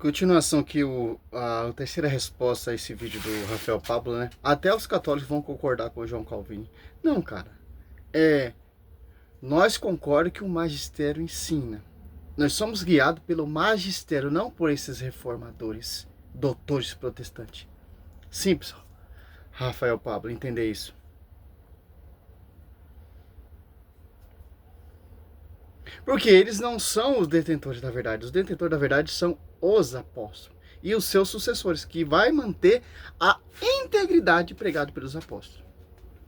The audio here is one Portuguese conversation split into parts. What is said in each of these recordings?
Continuação aqui, a terceira resposta a esse vídeo do Rafael Pablo, né? Até os católicos vão concordar com o João Calvino. Não, cara. Nós concordamos que o magistério ensina. Nós somos guiados pelo magistério, não por esses reformadores, doutores protestantes. Simples, Rafael Pablo, entender isso. Porque eles não são os detentores da verdade. Os detentores da verdade são os apóstolos e os seus sucessores, que vai manter a integridade pregada pelos apóstolos.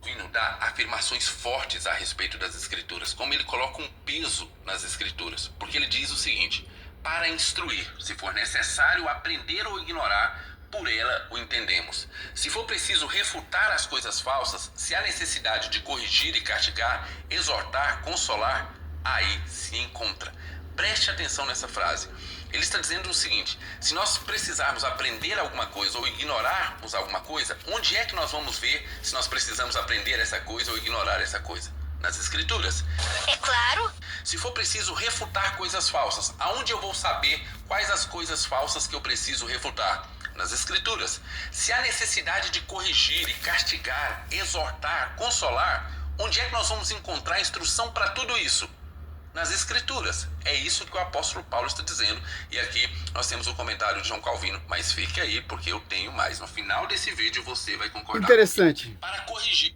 Calvino dá afirmações fortes a respeito das escrituras, como ele coloca um peso nas escrituras, porque ele diz o seguinte: para instruir, se for necessário aprender ou ignorar, por ela o entendemos. Se for preciso refutar as coisas falsas, se há necessidade de corrigir e castigar, exortar, consolar, aí se encontra. Preste atenção nessa frase. Ele está dizendo o seguinte: se nós precisarmos aprender alguma coisa ou ignorarmos alguma coisa, onde é que nós vamos ver se nós precisamos aprender essa coisa ou ignorar essa coisa? Nas escrituras. É claro. Se for preciso refutar coisas falsas, aonde eu vou saber quais as coisas falsas que eu preciso refutar? Nas escrituras. Se há necessidade de corrigir e castigar, exortar, consolar, onde é que nós vamos encontrar instrução para tudo isso? Nas escrituras. É isso que o apóstolo Paulo está dizendo. E aqui nós temos o comentário de João Calvino, mas fique aí porque eu tenho mais. No final desse vídeo você vai concordar. Interessante. Para corrigir.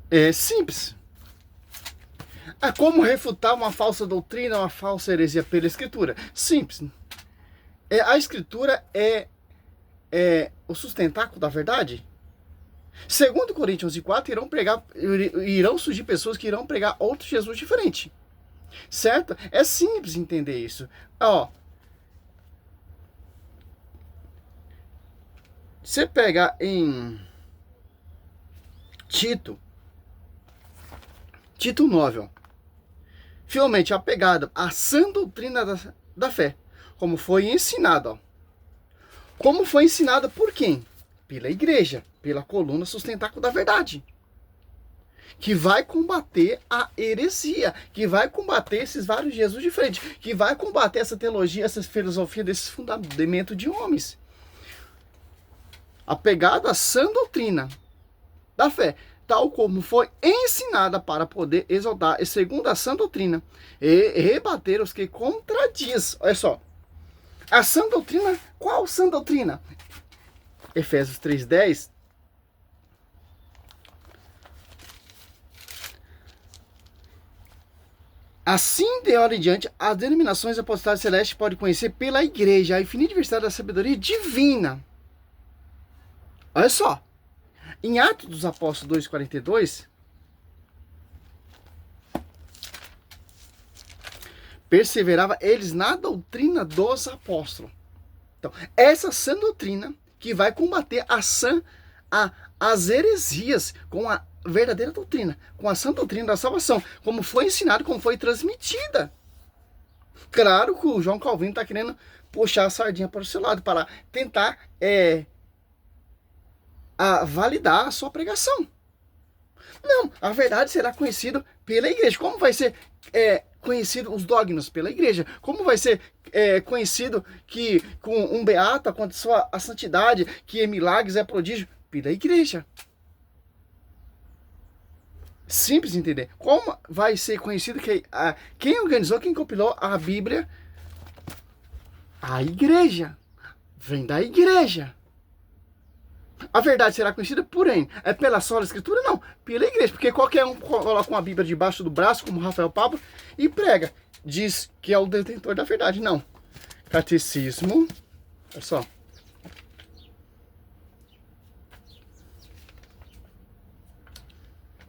É simples. É como refutar uma falsa doutrina, uma falsa heresia pela escritura. Simples. A escritura é o sustentáculo da verdade. Segundo Coríntios 4, irão surgir pessoas que irão pregar outro Jesus diferente. Certo? É simples entender isso. Ó, você pega em Tito 9, ó, fielmente apegado à sã doutrina da fé, como foi ensinado, ó. Como foi ensinado por quem? Pela igreja, pela coluna sustentáculo da verdade, que vai combater a heresia, que vai combater esses vários Jesus diferentes, que vai combater essa teologia, essa filosofia desses fundamentos de homens. Apegado à sã doutrina da fé, tal como foi ensinada, para poder exaltar, e segundo a sã doutrina, e rebater os que contradiz. Olha só, a sã doutrina, qual sã doutrina? Efésios 3:10. Assim, de hora em diante, as denominações apostólicas celestes podem conhecer pela igreja a infinita diversidade da sabedoria divina. Olha só. Em Atos dos Apóstolos 2:42, perseverava eles na doutrina dos apóstolos. Então, essa sã doutrina que vai combater as heresias com a verdadeira doutrina, com a sã doutrina da salvação, como foi ensinado, como foi transmitida. Claro que o João Calvino está querendo puxar a sardinha para o seu lado, para tentar validar a sua pregação. Não, a verdade será conhecida pela igreja. Como vai ser conhecido os dogmas? Pela igreja. Como vai ser conhecido que com um beato aconteceu a santidade, que milagres é prodígio? Pela igreja. Simples entender. Como vai ser conhecido que quem organizou, quem compilou a Bíblia? A igreja. Vem da igreja. A verdade será conhecida por ele. É pela sola escritura? Não, pela igreja. Porque qualquer um coloca uma Bíblia debaixo do braço, como Rafael Pablo, e prega. Diz que é o detentor da verdade. Não. Catecismo. Olha só.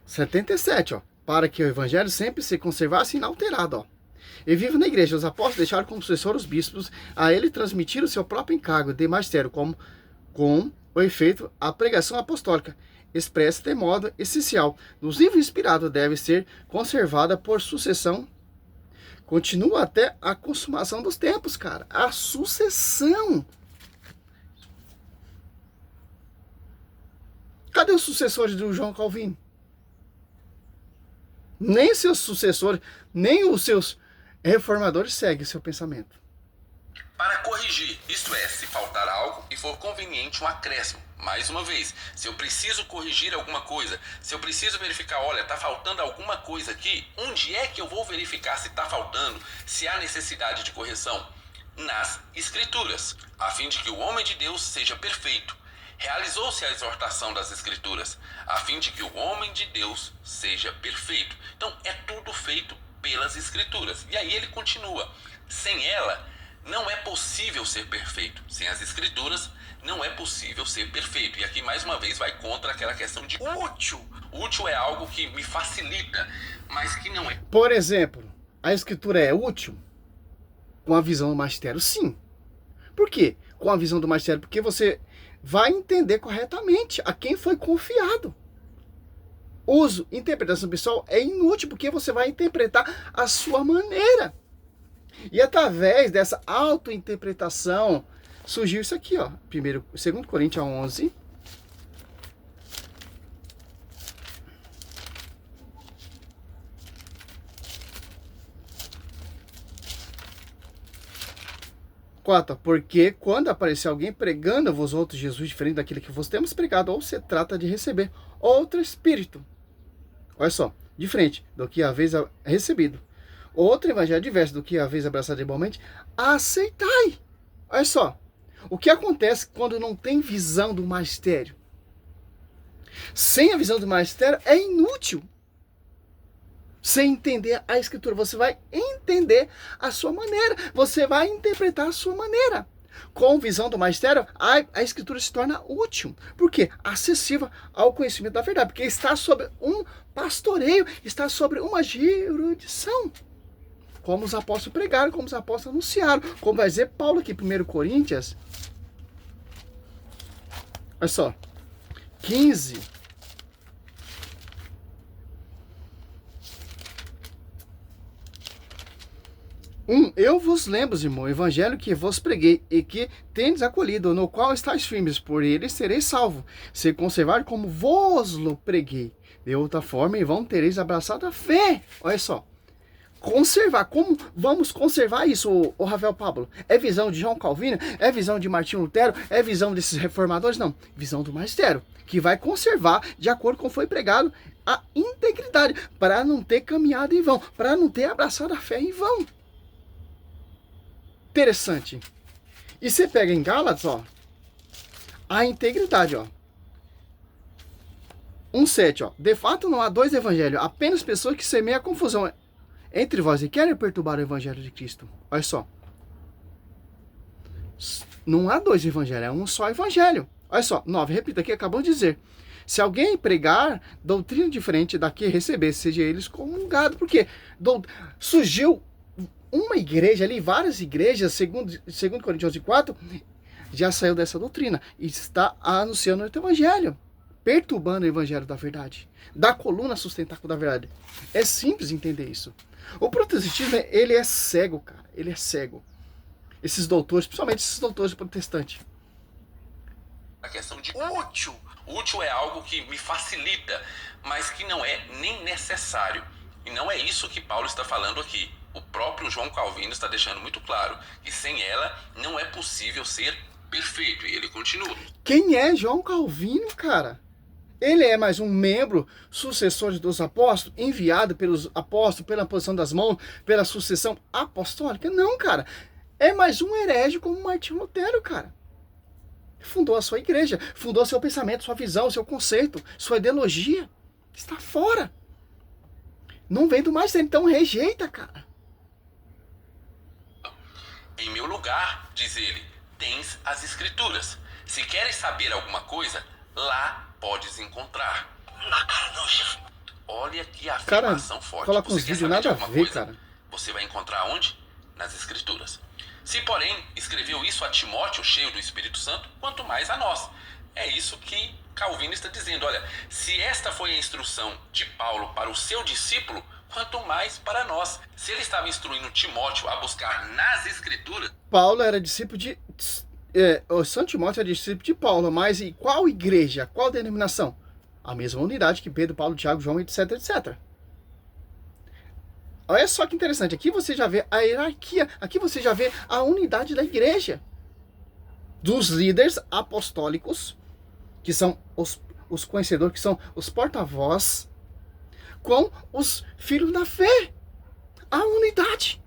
77, ó. Para que o evangelho sempre se conservasse inalterado, ó. E viva na igreja. Os apóstolos deixaram como sucessor os bispos, a ele transmitir o seu próprio encargo de magistério, com o efeito, a pregação apostólica, expressa de modo essencial, nos livros inspirados, deve ser conservada por sucessão. Continua até a consumação dos tempos, cara. A sucessão. Cadê os sucessores do João Calvino? Nem seus sucessores, nem os seus reformadores seguem seu pensamento. para corrigir, isto é, se faltar algo e for conveniente um acréscimo. Mais uma vez, se eu preciso corrigir alguma coisa, se eu preciso verificar, olha, está faltando alguma coisa aqui, onde é que eu vou verificar se está faltando, se há necessidade de correção? Nas Escrituras, a fim de que o homem de Deus seja perfeito. Realizou-se a exortação das Escrituras, a fim de que o homem de Deus seja perfeito. Então, é tudo feito pelas Escrituras. E aí ele continua, sem ela, não é possível ser perfeito. Sem as Escrituras, não é possível ser perfeito. E aqui, mais uma vez, vai contra aquela questão de útil. Útil é algo que me facilita, mas que não é. Por exemplo, a Escritura é útil? Com a visão do magistério, sim. Por quê? Com a visão do magistério, porque você vai entender corretamente a quem foi confiado. Uso, interpretação pessoal é inútil, porque você vai interpretar a sua maneira. E através dessa autointerpretação surgiu isso aqui, ó. 2 Coríntios 11. Porque quando aparecer alguém pregando a vós outros Jesus diferente daquele que vos temos pregado, ou se trata de receber outro espírito. Olha só, diferente do que haveis recebido. Outro evangelho diverso do que haveis abraçado igualmente, aceitai. Olha só, o que acontece quando não tem visão do magistério? Sem a visão do magistério é inútil. Sem entender a Escritura, você vai entender a sua maneira, você vai interpretar a sua maneira. Com visão do magistério, a Escritura se torna útil. Por quê? Acessível ao conhecimento da verdade, porque está sobre um pastoreio, está sobre uma jurisdição. Como os apóstolos pregaram, como os apóstolos anunciaram, como vai dizer Paulo aqui, 1 Coríntios. Olha só, 15. Eu vos lembro, irmão, o evangelho que vos preguei e que tendes acolhido, no qual estáis firmes, por ele sereis salvo, se conservar como vos-lo preguei. De outra forma, em vão tereis abraçado a fé. Olha só. Conservar. Como vamos conservar isso, o Ravel Pablo? É visão de João Calvino? É visão de Martinho Lutero? É visão desses reformadores? Não. Visão do magistério, que vai conservar, de acordo com foi pregado, a integridade, para não ter caminhado em vão, para não ter abraçado a fé em vão. Interessante. E você pega em Gálatas, ó, a integridade, ó. 1:7, ó. De fato, não há dois evangelhos, apenas pessoas que semeiam a confusão entre vós e querem perturbar o evangelho de Cristo. Olha só. Não há dois evangelhos, é um só evangelho. Olha só, 9, repita aqui, acabou de dizer. Se alguém pregar doutrina diferente da que receber, seja eles comungado. Porque surgiu uma igreja ali, várias igrejas, segundo Coríntios 4, já saiu dessa doutrina e está anunciando o evangelho, perturbando o evangelho da verdade, da coluna sustentáculo da verdade. É simples entender isso. O protestantismo, ele é cego, cara, ele é cego. Esses doutores, principalmente esses doutores protestantes. A questão de útil. Útil é algo que me facilita, mas que não é nem necessário. E não é isso que Paulo está falando aqui. O próprio João Calvino está deixando muito claro que sem ela não é possível ser perfeito. E ele continua. Quem é João Calvino, cara? Ele é mais um membro, sucessor dos apóstolos, enviado pelos apóstolos, pela posição das mãos, pela sucessão apostólica? Não, cara. É mais um herege como Martinho Lutero, cara. Fundou a sua igreja, fundou seu pensamento, sua visão, seu conceito, sua ideologia. Está fora. Não vem do mais, então rejeita, cara. Em meu lugar, diz ele, tens as Escrituras. Se queres saber alguma coisa, lá podes encontrar. Na cara não, chefe. Olha que afirmação forte. Coloca uns vídeos nada a ver, cara. Você vai encontrar onde? Nas Escrituras. Se, porém, escreveu isso a Timóteo, cheio do Espírito Santo, quanto mais a nós. É isso que Calvino está dizendo. Olha, se esta foi a instrução de Paulo para o seu discípulo, quanto mais para nós. Se ele estava instruindo Timóteo a buscar nas Escrituras... Paulo era discípulo de... o São Timóteo era discípulo de Paulo, mas e qual igreja? Qual denominação? A mesma unidade que Pedro, Paulo, Tiago, João, etc, etc. Olha só que interessante, aqui você já vê a hierarquia, aqui você já vê a unidade da igreja. Dos líderes apostólicos, que são os conhecedores, que são os porta-voz, com os filhos da fé. A unidade.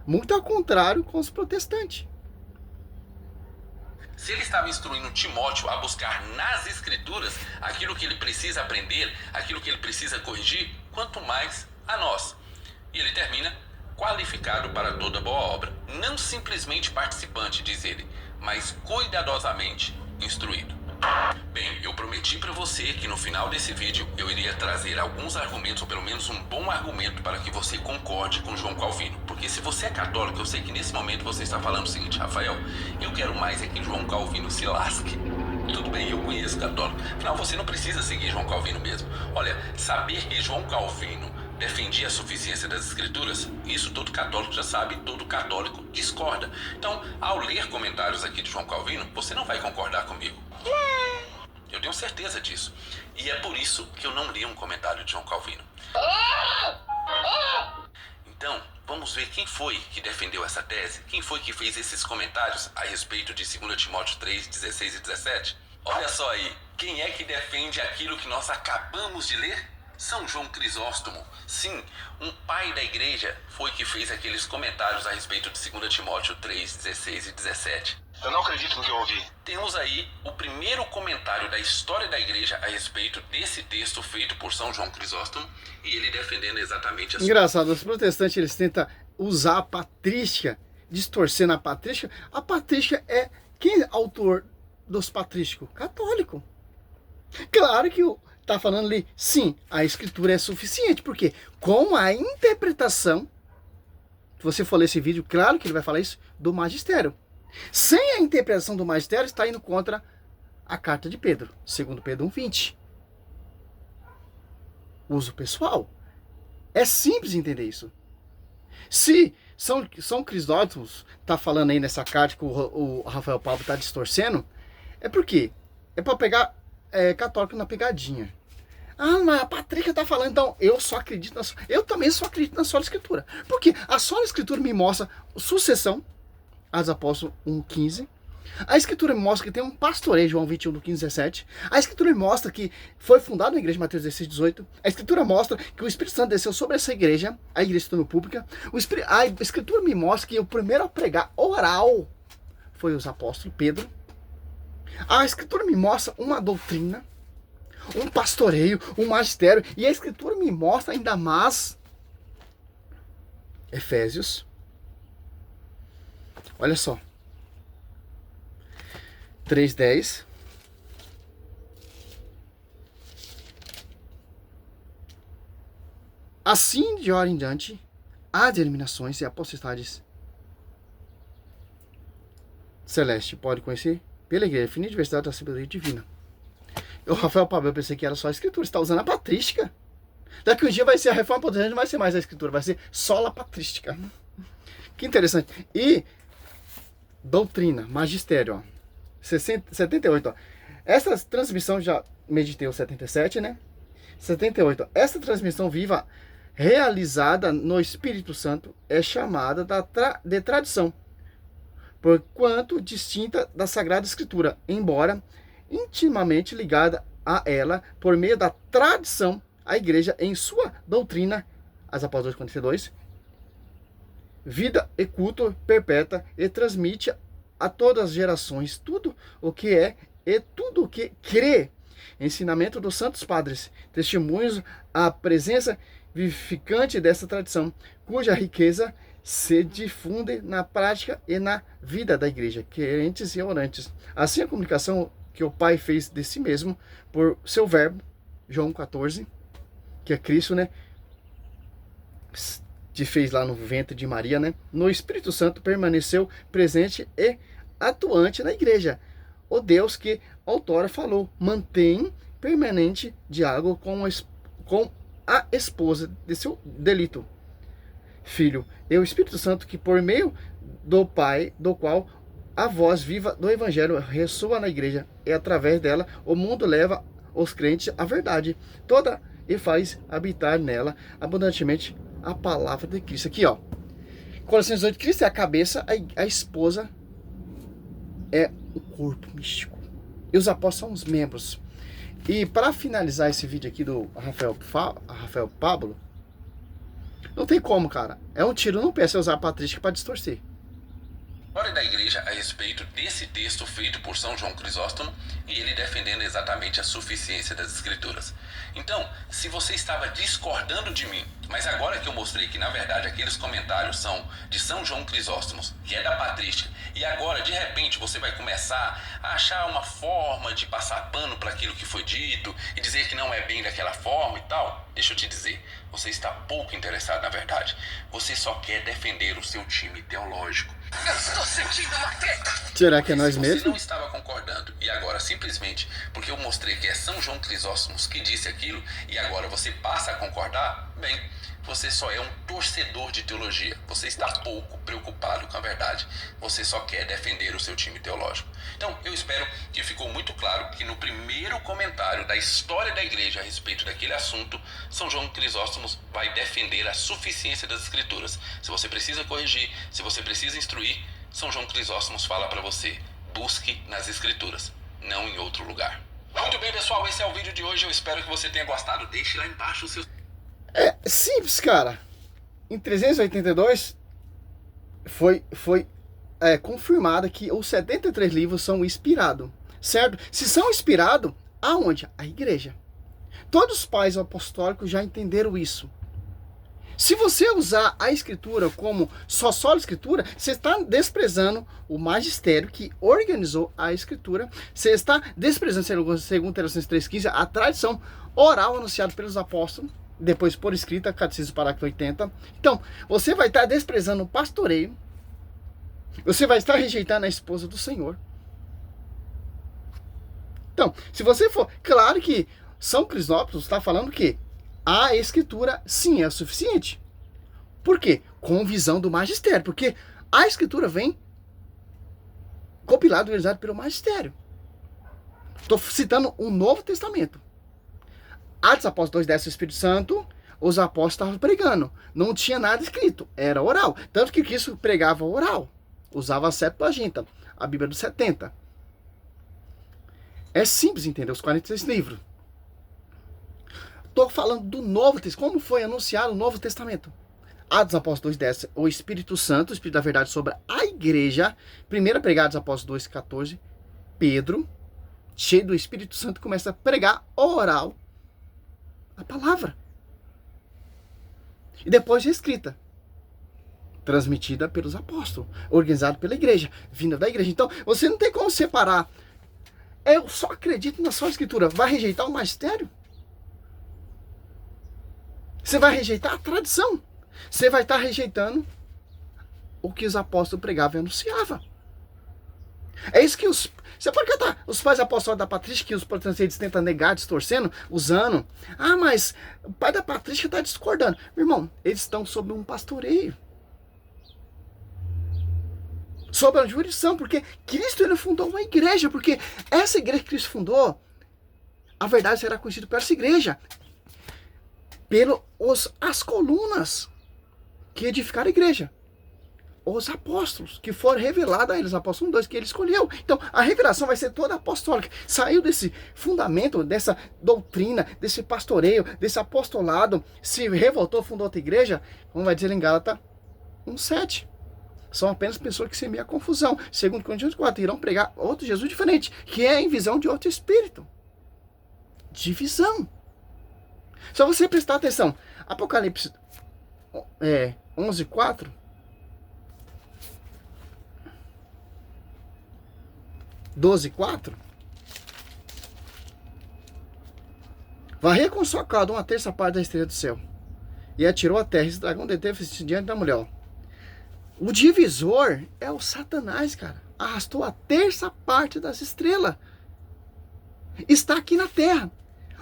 Muito ao contrário com os protestantes. Se ele estava instruindo Timóteo a buscar nas Escrituras aquilo que ele precisa aprender, aquilo que ele precisa corrigir, quanto mais a nós. E ele termina: qualificado para toda boa obra, não simplesmente participante, diz ele, mas cuidadosamente instruído. Bem, eu prometi para você que no final desse vídeo eu iria trazer alguns argumentos, ou pelo menos um bom argumento, para que você concorde com João Calvino. Porque se você é católico, eu sei que nesse momento você está falando o seguinte: Rafael, eu quero mais é que João Calvino se lasque. Tudo bem, eu conheço católico. Afinal, você não precisa seguir João Calvino mesmo. Olha, saber que João Calvino defendia a suficiência das Escrituras, isso todo católico já sabe, todo católico discorda. Então, ao ler comentários aqui de João Calvino, você não vai concordar comigo. Eu tenho certeza disso. E é por isso que eu não li um comentário de João Calvino. Então, vamos ver quem foi que defendeu essa tese, quem foi que fez esses comentários a respeito de 2 Timóteo 3, 16 e 17. Olha só aí, quem é que defende aquilo que nós acabamos de ler? São João Crisóstomo. Sim, um pai da igreja foi que fez aqueles comentários a respeito de 2 Timóteo 3, 16 e 17. Eu não acredito no que eu ouvi. Temos aí o primeiro comentário da história da igreja a respeito desse texto feito por São João Crisóstomo, e ele defendendo exatamente assim. Engraçado, os protestantes eles tentam usar a patrística, distorcendo a patrística. A patrística é quem é autor dos patrísticos? Católico. Claro que tá falando ali, sim, a escritura é suficiente, porque com a interpretação, se você for ler esse vídeo, claro que ele vai falar isso, do magistério. Sem a interpretação do magistério, está indo contra a carta de Pedro, segundo Pedro 1,20. Uso pessoal. É simples entender isso. Se São Crisóstomo está falando aí nessa carta que o Rafael Pablo está distorcendo, é porque é para pegar católico na pegadinha. Ah, mas a Patrícia está falando, então eu só acredito eu também só acredito na sola escritura. Porque a sola escritura me mostra sucessão, Atos Apóstolos 1,15. A escritura me mostra que tem um pastoreio, João 21, do 15, 17. A escritura me mostra que foi fundada uma igreja, Mateus 16, 18. A escritura mostra que o Espírito Santo desceu sobre essa igreja, a igreja se tornou pública. A escritura me mostra que o primeiro a pregar oral foi os apóstolos, Pedro. A escritura me mostra uma doutrina, um pastoreio, um magistério. E a escritura me mostra ainda mais Efésios. Olha só. 3:10. Assim de hora em diante, as eliminações e apostatases celeste pode conhecer pela igreja, fina diversidade da sabedoria divina. O Rafael Pablo, eu pensei que era só a escritura, você está usando a patrística. Daqui um dia vai ser a reforma protestante, não vai ser mais a escritura, vai ser só a patrística. Que interessante. E doutrina, magistério, ó. 78, ó. Essa transmissão, já meditei o 77, né? 78, ó. Essa transmissão viva realizada no Espírito Santo é chamada de tradição, porquanto distinta da Sagrada Escritura, embora intimamente ligada a ela por meio da tradição, a igreja em sua doutrina, as Apóstolos 42, vida e culto perpétua e transmite a todas as gerações tudo o que é e tudo o que crê. Ensinamento dos santos padres, testemunhos à presença vivificante dessa tradição, cuja riqueza se difunde na prática e na vida da igreja, crentes e orantes. Assim a comunicação que o Pai fez de si mesmo por seu verbo, João 14, que é Cristo, né? Te fez lá no ventre de Maria, né? No Espírito Santo permaneceu presente e atuante na igreja. O Deus que outrora falou, mantém permanente diálogo com a esposa de seu delito, Filho, e o Espírito Santo que por meio do Pai, do qual a voz viva do Evangelho ressoa na igreja, e através dela o mundo leva os crentes à verdade toda e faz habitar nela abundantemente a palavra de Cristo. Aqui, ó. Colossenses 8, Cristo é a cabeça, a esposa é o corpo místico. E os apóstolos são os membros. E para finalizar esse vídeo aqui do Rafael Pablo, não tem como, cara. É um tiro no pé você usar a patrística para distorcer. História da igreja a respeito desse texto feito por São João Crisóstomo e ele defendendo exatamente a suficiência das escrituras. Então, se você estava discordando de mim, mas agora que eu mostrei que na verdade aqueles comentários são de São João Crisóstomo, que é da patrística, e agora de repente você vai começar a achar uma forma de passar pano para aquilo que foi dito e dizer que não é bem daquela forma e tal, deixa eu te dizer, você está pouco interessado na verdade. Você só quer defender o seu time teológico. Eu estou sentindo uma treta. Será que é nós Se mesmos? você não estava concordando e agora simplesmente porque eu mostrei que é São João Crisóstomo que disse aquilo e agora você passa a concordar, bem, você só é um torcedor de teologia. Você está pouco preocupado com a verdade. Você só quer defender o seu time teológico. Então, eu espero que ficou muito claro que no primeiro comentário da história da igreja a respeito daquele assunto, São João Crisóstomo vai defender a suficiência das escrituras. Se você precisa corrigir, se você precisa instruir, São João Crisóstomo fala para você, busque nas escrituras, não em outro lugar. Muito bem, pessoal, esse é o vídeo de hoje. Eu espero que você tenha gostado. Deixe lá embaixo o seu... É simples, cara. Em 382 foi confirmado que os 73 livros são inspirados, certo? Se são inspirados, aonde? A igreja. Todos os pais apostólicos já entenderam isso. Se você usar a escritura como só a escritura, você está desprezando o magistério que organizou a escritura. Você está desprezando, segundo Tessalonicenses 3,15, a tradição oral anunciada pelos apóstolos, depois por escrita, Catecismo Parágrafo 80. Então, você vai estar desprezando o pastoreio. Você vai estar rejeitando a esposa do Senhor. Então, se você for... Claro que São Crisóstomo está falando que a escritura, sim, é o suficiente. Por quê? Com visão do magistério. Porque a escritura vem compilada e organizada pelo magistério. Estou citando o Novo Testamento. Atos Apóstolos 2:10 do Espírito Santo, os apóstolos estavam pregando. Não tinha nada escrito, era oral. Tanto que Cristo pregava oral. Usava a Septuaginta, a Bíblia dos 70. É simples entender os 46 livros. Estou falando do Novo Testamento. Como foi anunciado o Novo Testamento? Atos Apóstolos 2:10, o Espírito Santo, o Espírito da Verdade sobre a igreja. Primeira pregada dos Apóstolos 2:14. Pedro, cheio do Espírito Santo, começa a pregar oral a palavra. E depois escrita, transmitida pelos apóstolos, organizada pela igreja, vinda da igreja. Então, você não tem como separar. Eu só acredito na sua escritura. Vai rejeitar o magistério? Você vai rejeitar a tradição. Você vai estar rejeitando o que os apóstolos pregavam e anunciavam. É isso que você pode cantar. Os pais apóstolos da patrística, que os protestantes tentam negar, distorcendo, usando. Ah, mas o pai da patrística está discordando. Meu irmão, eles estão sob um pastoreio. Sob a jurisdição, porque Cristo ele fundou uma igreja. Porque essa igreja que Cristo fundou, a verdade será conhecida por essa igreja. As colunas que edificaram a igreja. Os apóstolos, que foram revelados a eles, apóstolos 2, que ele escolheu. Então, a revelação vai ser toda apostólica. Saiu desse fundamento, dessa doutrina, desse pastoreio, desse apostolado, se revoltou, fundou outra igreja, como vai dizer em Gálatas 1:7. São apenas pessoas que semeiam a confusão. Segundo Coríntios 4, irão pregar outro Jesus diferente, que é em visão de outro espírito. Divisão. Só você prestar atenção. Apocalipse 11:4. 12:4. Varreu com sua cauda 1/3 parte da estrela do céu. E atirou a terra. Esse dragão deteve-se diante da mulher. O divisor é o Satanás, cara. Arrastou a 1/3 parte das estrelas. Está aqui na terra.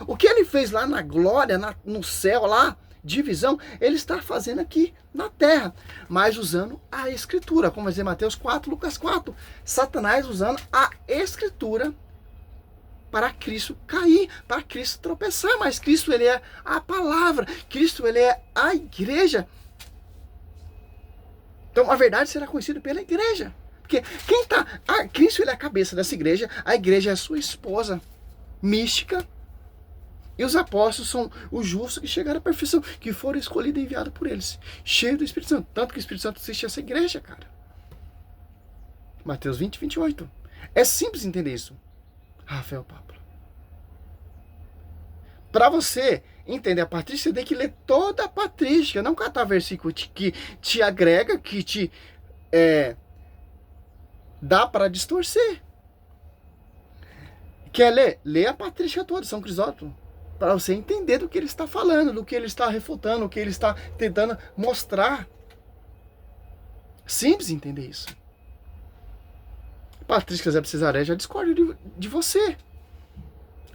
O que ele fez lá na glória, no céu, lá, divisão, ele está fazendo aqui na terra, mas usando a escritura, como vai dizer Mateus 4, Lucas 4. Satanás usando a escritura para Cristo cair, para Cristo tropeçar. Mas Cristo, ele é a palavra. Cristo, ele é a igreja. Então, a verdade será conhecida pela igreja. Porque quem está... Cristo, ele é a cabeça dessa igreja. A igreja é a sua esposa mística. E os apóstolos são os justos que chegaram à perfeição, que foram escolhidos e enviados por eles, cheios do Espírito Santo. Tanto que o Espírito Santo assiste essa igreja, cara. Mateus 20, 28. É simples entender isso. Rafael Pablo. Para você entender a patrística, você tem que ler toda a patrística, não catar versículo que te agrega, que te dá para distorcer. Quer ler? Lê a patrística toda, São Crisóstomo, para você entender do que ele está falando, do que ele está refutando, o que ele está tentando mostrar. Simples entender isso. Patrícia Zé de Cesareia já discorda de você.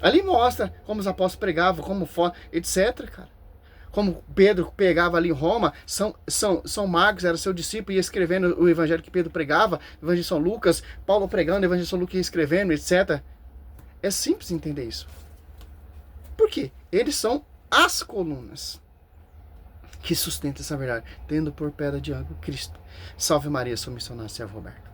Ali mostra como os apóstolos pregavam, como etc, cara. Como Pedro pegava ali em Roma, São Marcos era seu discípulo e ia escrevendo o evangelho que Pedro pregava, o evangelho de São Lucas, Paulo pregando, o evangelho de São Lucas ia escrevendo, etc. É simples entender isso. Por quê? Eles são as colunas que sustentam essa verdade, tendo por pedra de ângulo Cristo. Salve Maria, sou missionário, servo Roberto.